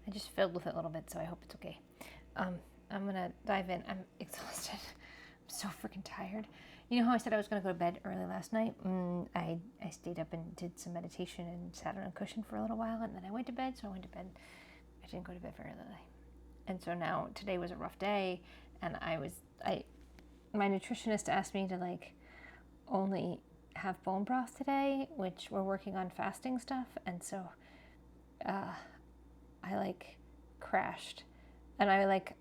I just filled with it a little bit, so I hope it's okay. I'm going to dive in. I'm exhausted. I'm so freaking tired. You know how I said I was going to go to bed early last night? I stayed up and did some meditation and sat on a cushion for a little while, and then I went to bed. So I went to bed. I didn't go to bed very early. And so now today was a rough day, and my nutritionist asked me to like only have bone broth today, which we're working on fasting stuff, and so I like crashed, and I like,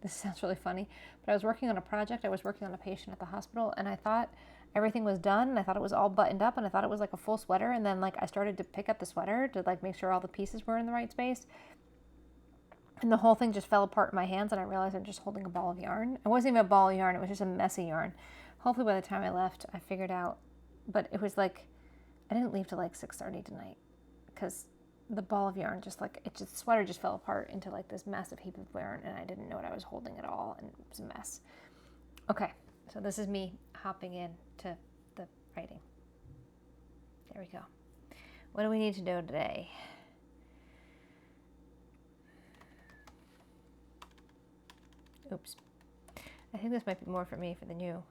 this sounds really funny, but I was working on a project. I was working on a patient at the hospital, and I thought everything was done, and I thought it was all buttoned up, and I thought it was like a full sweater, and then like I started to pick up the sweater to like make sure all the pieces were in the right space, and the whole thing just fell apart in my hands, and I realized I'm just holding a ball of yarn. It wasn't even a ball of yarn, it was just a messy yarn. Hopefully by the time I left, I figured out, but it was like, I didn't leave till like 6:30 tonight, because the ball of yarn the sweater just fell apart into like this massive heap of yarn, and I didn't know what I was holding at all, and it was a mess. Okay, so this is me hopping in to the writing. There we go. What do we need to do today? Oops. I think this might be more for me than you.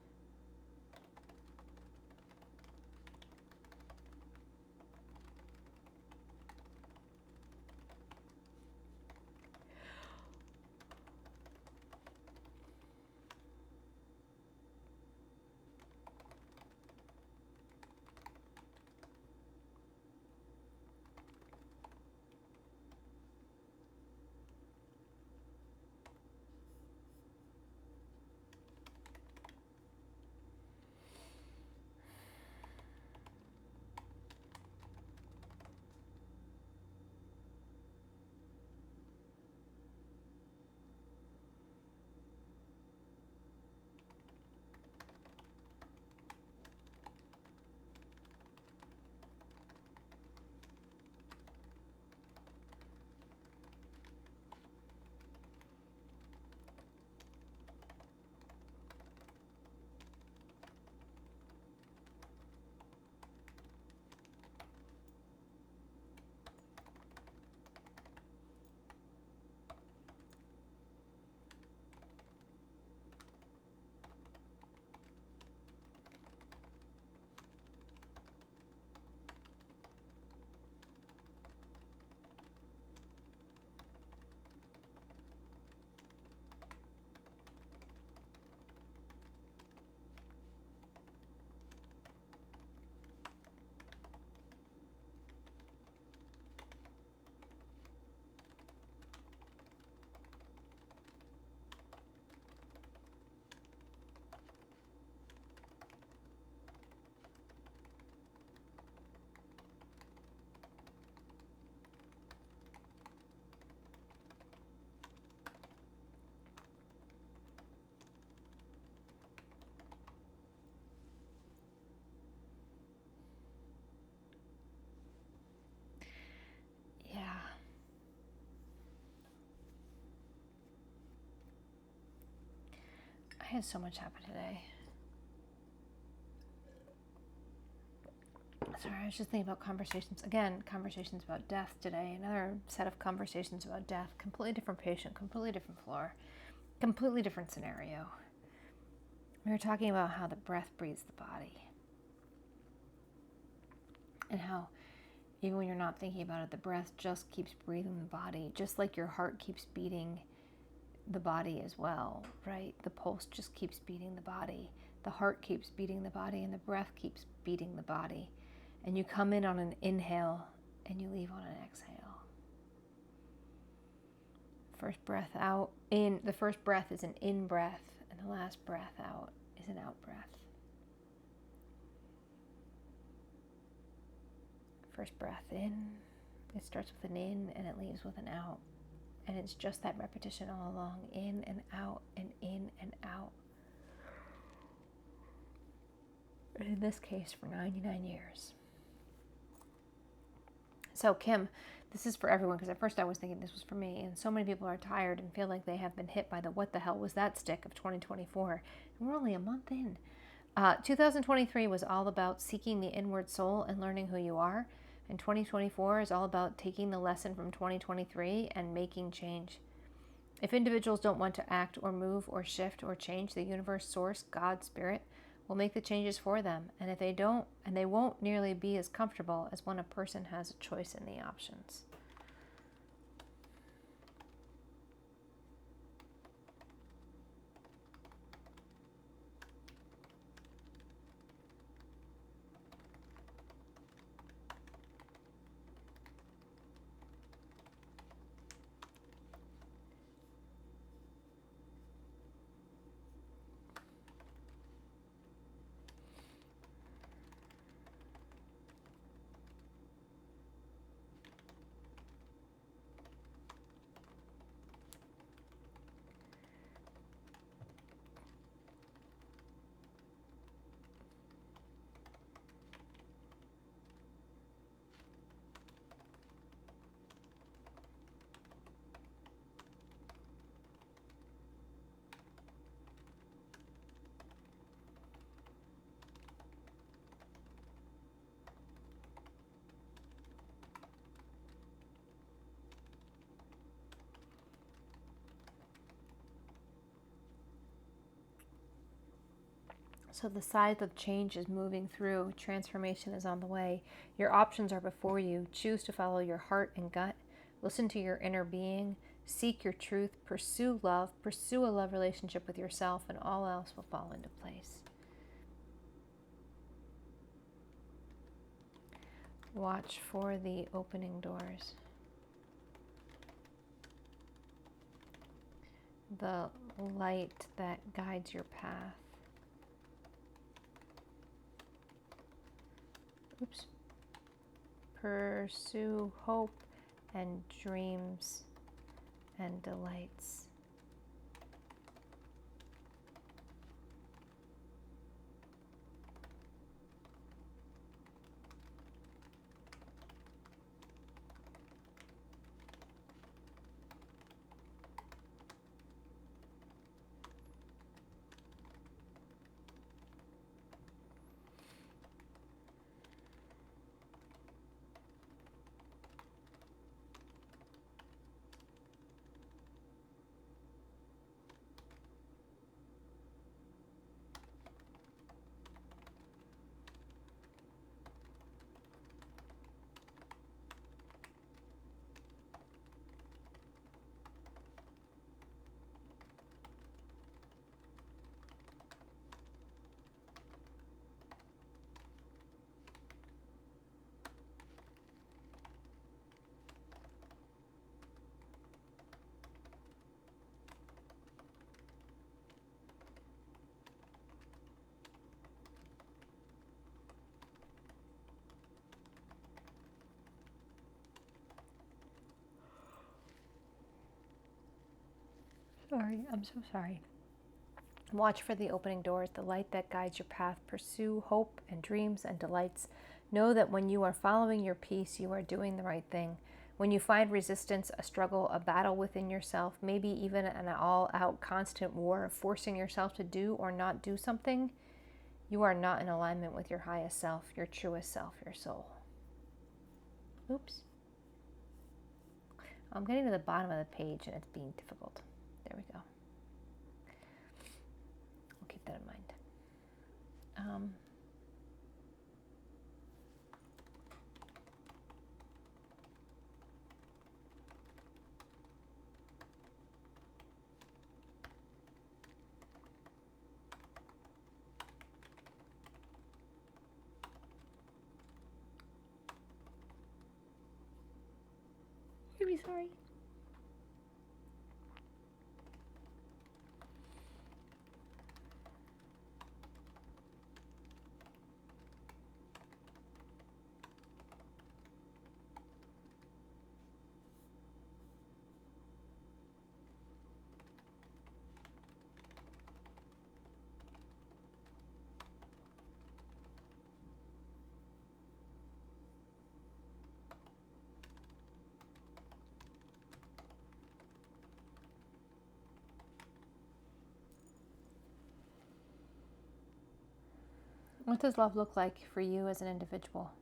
Yeah. I had so much happen today. Sorry, I was just thinking about conversations. Again, conversations about death today. Another set of conversations about death. Completely different patient, completely different floor, completely different scenario. We were talking about how the breath breathes the body. And how even when you're not thinking about it, the breath just keeps breathing the body, just like your heart keeps beating the body as well, right? The pulse just keeps beating the body. The heart keeps beating the body, and the breath keeps beating the body. And you come in on an inhale, and you leave on an exhale. First breath out, in. The first breath is an in breath, and the last breath out is an out breath. First breath in, it starts with an in and it leaves with an out. And it's just that repetition all along, in and out and in and out. In this case, for 99 years. So Kim, this is for everyone, because at first I was thinking this was for me, and so many people are tired and feel like they have been hit by the what the hell was that stick of 2024, and we're only a month in. 2023 was all about seeking the inward soul and learning who you are, And 2024 is all about taking the lesson from 2023 and making change. If individuals don't want to act or move or shift or change, the universe, source, God, spirit will make the changes for them. And if they don't, and they won't nearly be as comfortable as when a person has a choice in the options. So the scythe of change is moving through. Transformation is on the way. Your options are before you. Choose to follow your heart and gut. Listen to your inner being. Seek your truth. Pursue love. Pursue a love relationship with yourself, and all else will fall into place. Watch for the opening doors. The light that guides your path. Oops. Pursue hope and dreams and delights. Sorry, I'm so sorry. Watch for the opening doors, the light that guides your path. Pursue hope and dreams and delights. Know that when you are following your peace, you are doing the right thing. When you find resistance, a struggle, a battle within yourself, maybe even an all-out constant war of forcing yourself to do or not do something, you are not in alignment with your highest self, your truest self, your soul. Oops. I'm getting to the bottom of the page and it's being difficult. There we go. I'll keep that in mind. Really sorry. What does love look like for you as an individual?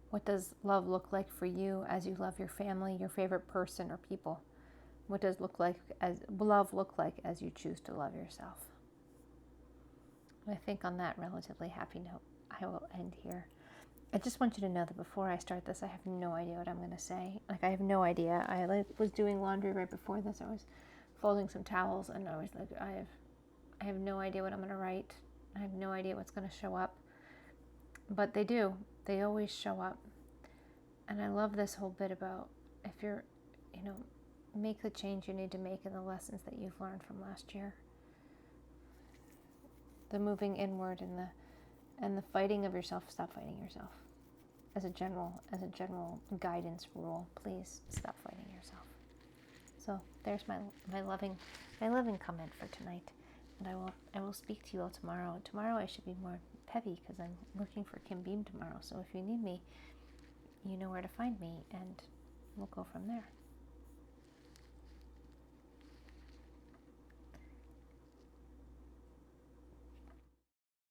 What does love look like for you as you love your family, your favorite person or people? What does love look like as you choose to love yourself? And I think on that relatively happy note, I will end here. I just want you to know that before I start this, I have no idea what I'm going to say. Like, I have no idea. I was doing laundry right before this. I was folding some towels, and I was like, I have no idea what I'm going to write. I have no idea what's going to show up. But they do. They always show up. And I love this whole bit about if you're, make the change you need to make in the lessons that you've learned from last year. The moving inward and the fighting of yourself. Stop fighting yourself. As a general guidance rule, please stop fighting yourself. So there's my loving comment for tonight, and I will speak to you all tomorrow. Tomorrow I should be more peppy because I'm working for Kim Beam tomorrow. So if you need me, you know where to find me, and we'll go from there.